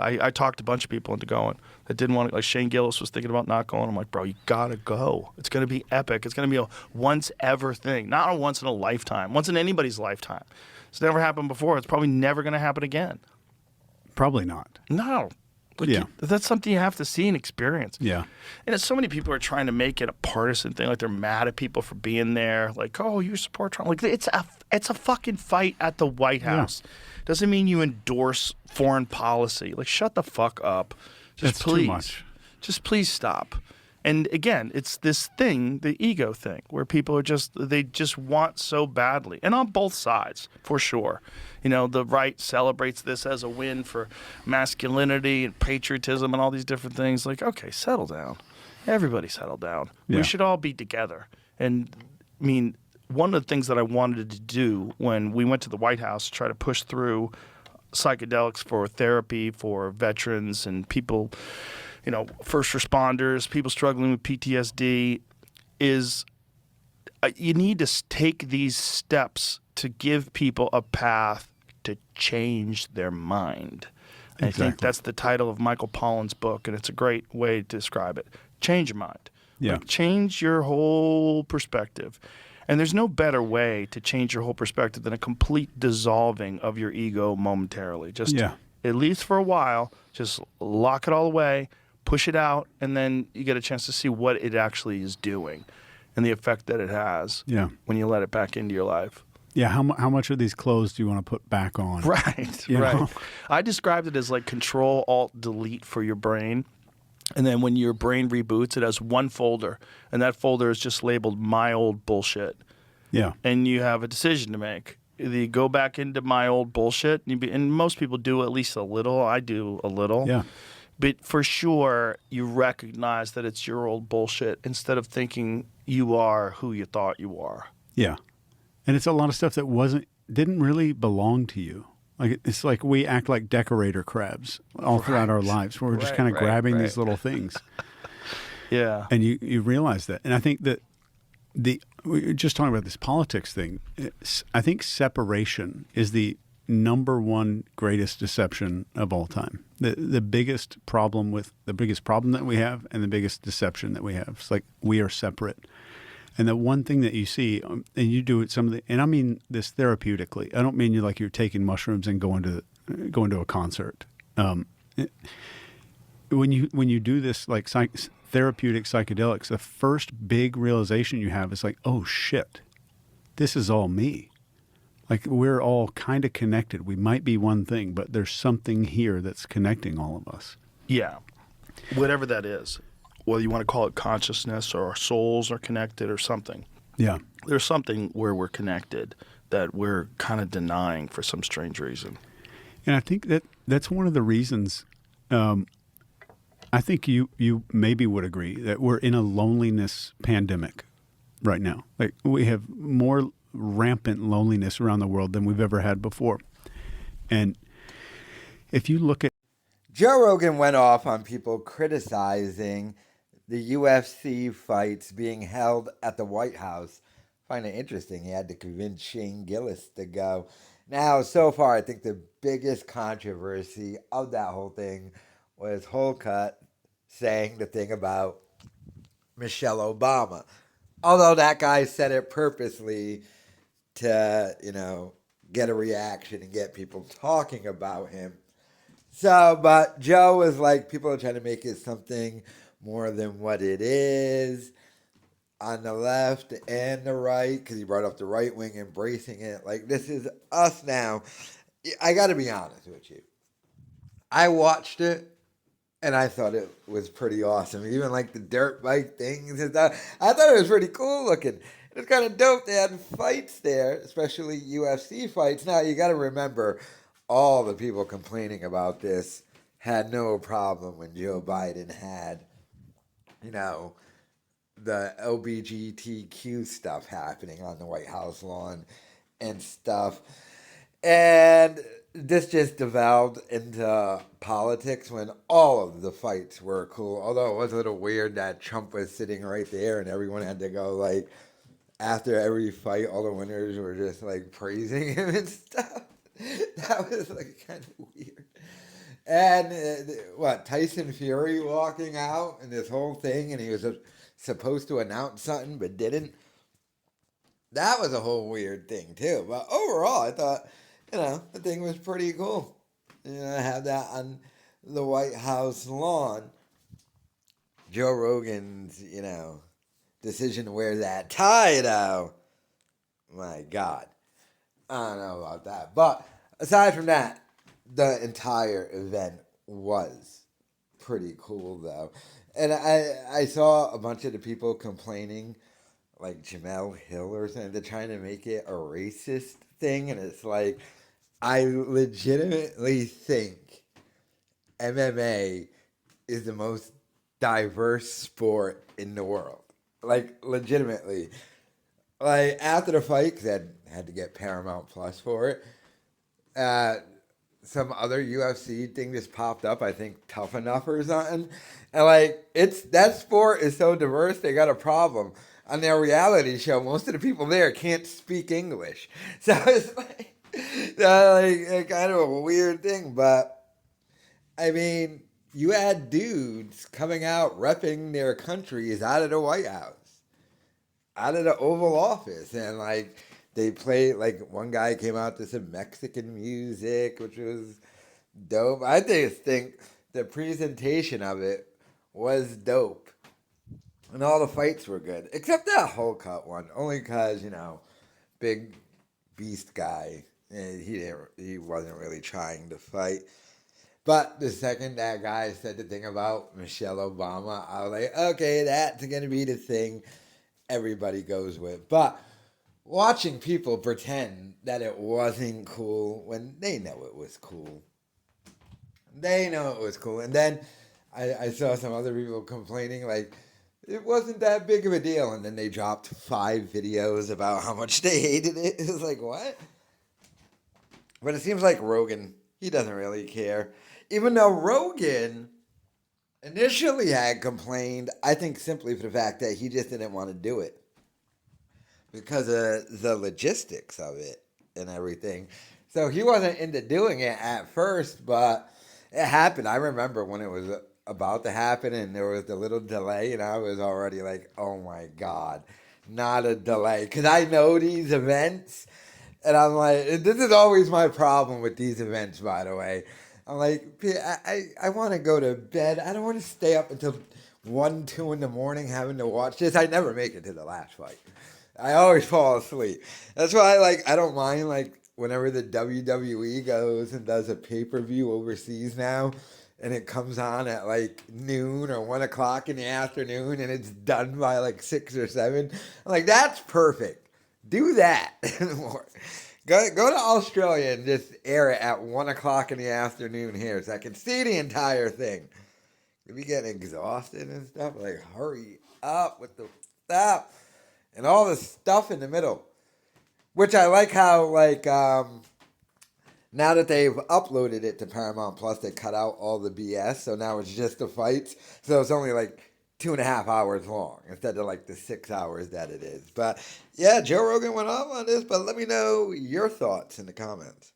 I talked a bunch of people into going that didn't want to. Like Shane Gillis was thinking about not going. I'm like, bro, you gotta go. It's gonna be epic. It's gonna be a once ever thing, not a once in a lifetime, once in anybody's lifetime. It's never happened before. It's probably never gonna happen again. Probably not. No. Like, Yeah. that's something you have to see and experience. Yeah. And so many people are trying to make it a partisan thing. Like they're mad at people for being there. Like, oh, you support Trump. Like it's a fucking fight at the White House. Doesn't mean you endorse foreign policy. Like, shut the fuck up. Just That's please. too much. Just please stop. And again, it's this thing, the ego thing, where people are they just want so badly. And on both sides, for sure. You know, the right celebrates this as a win for masculinity and patriotism and all these different things. Like, okay, settle down. Everybody settle down. Yeah. We should all be together. And, I mean, one of the things that I wanted to do when we went to the White House to try to push through psychedelics for therapy for veterans and people, you know, first responders, people struggling with PTSD, is you need to take these steps to give people a path to change their mind. And I think that's the title of Michael Pollan's book, and it's a great way to describe it. Change your mind. Yeah. Like, change your whole perspective. And there's no better way to change your whole perspective than a complete dissolving of your ego momentarily. Just at least for a while, just lock it all away, push it out, and then you get a chance to see what it actually is doing and the effect that it has when you let it back into your life. Yeah, how much of these clothes do you want to put back on? Right, You right. know? I described it as like Control, Alt, Delete for your brain. And then when your brain reboots, it has one folder, and that folder is just labeled My Old Bullshit. Yeah. And you have a decision to make. Either you go back into My Old Bullshit, and most people do at least a little. I do a little. Yeah. But for sure, you recognize that it's your old bullshit instead of thinking you are who you thought you are. Yeah. And it's a lot of stuff that didn't really belong to you. Like it's like we act like decorator crabs all throughout our lives. We're just kind of grabbing these little things. Yeah. And you realize that. And I think that we were just talking about this politics thing. I think separation is the number one greatest deception of all time. The biggest problem that we have and the biggest deception that we have. It's like we are separate. And the one thing that you see, and you do it and I mean this therapeutically. I don't mean you're taking mushrooms and going to a concert. When you do this like therapeutic psychedelics, the first big realization you have is like, oh shit, this is all me. Like we're all kind of connected. We might be one thing, but there's something here that's connecting all of us. Yeah. Whatever that is. Whether you want to call it consciousness or our souls are connected or something. Yeah. There's something where we're connected that we're kind of denying for some strange reason. And I think that's one of the reasons I think you maybe would agree that we're in a loneliness pandemic right now. Like we have more rampant loneliness around the world than we've ever had before. And if you look at Joe Rogan went off on people criticizing the UFC fights being held at the White House. I find it interesting. He had to convince Shane Gillis to go. Now, so far, I think the biggest controversy of that whole thing was Holcutt saying the thing about Michelle Obama. Although that guy said it purposely to, get a reaction and get people talking about him. So, but Joe was like, people are trying to make it something more than what it is on the left and the right, because he brought up the right wing embracing it. Like, this is us now. I got to be honest with you. I watched it, and I thought it was pretty awesome. Even like the dirt bike things and stuff. I thought it was pretty cool looking. It was kind of dope. They had fights there, especially UFC fights. Now, you got to remember, all the people complaining about this had no problem when Joe Biden had, the LGBTQ stuff happening on the White House lawn and stuff. And this just devolved into politics when all of the fights were cool. Although it was a little weird that Trump was sitting right there and everyone had to go like, after every fight, all the winners were just like praising him and stuff. That was like kind of weird. And Tyson Fury walking out and this whole thing, and he was supposed to announce something but didn't. That was a whole weird thing too. But overall, I thought, the thing was pretty cool. Have that on the White House lawn. Joe Rogan's, decision to wear that tie, though. My God. I don't know about that. But aside from that, the entire event was pretty cool, though. And I saw a bunch of the people complaining, like Jamel Hill or something. They're trying to make it a racist thing. And it's like, I legitimately think MMA is the most diverse sport in the world. Like, legitimately. Like, after the fight, because I had to get Paramount Plus for it, some other UFC thing just popped up, I think Tough Enough or something. And, like, that sport is so diverse, they got a problem. On their reality show, most of the people there can't speak English. So it's like kind of a weird thing. But, I mean, you had dudes coming out repping their countries out of the White House, out of the Oval Office. And, like, they played, like, one guy came out to some Mexican music, which was dope. I just think the presentation of it was dope. And all the fights were good, except that Hulk cut one, only because, big beast guy, he wasn't really trying to fight. But the second that guy said the thing about Michelle Obama, I was like, okay, that's going to be the thing everybody goes with. But watching people pretend that it wasn't cool when they know it was cool. They know it was cool. And then I saw some other people complaining, like, it wasn't that big of a deal. And then they dropped 5 videos about how much they hated it. It was like, what? But it seems like Rogan, he doesn't really care. Even though Rogan initially had complained, I think simply for the fact that he just didn't want to do it because of the logistics of it and everything. So he wasn't into doing it at first, but it happened. I remember when it was about to happen and there was a little delay, and I was already like, oh my God, not a delay. Because I know these events, and I'm like, this is always my problem with these events, by the way. I'm like, I want to go to bed. I don't want to stay up until 1, 2 in the morning having to watch this. I never make it to the last fight. I always fall asleep. That's why I don't mind, like, whenever the WWE goes and does a pay-per-view overseas now, and it comes on at like noon or 1 o'clock in the afternoon, and it's done by like 6 or 7. I'm like, that's perfect. Do that. Go to Australia and just air it at 1 o'clock in the afternoon here, so I can see the entire thing. You'll be getting exhausted and stuff. Like, hurry up with the stuff and all the stuff in the middle. Which I like how, like, now that they've uploaded it to Paramount Plus, they cut out all the BS. So now it's just the fights. So it's only like 2.5 hours long instead of like the 6 hours that it is. But yeah, Joe Rogan went off on this. But let me know your thoughts in the comments.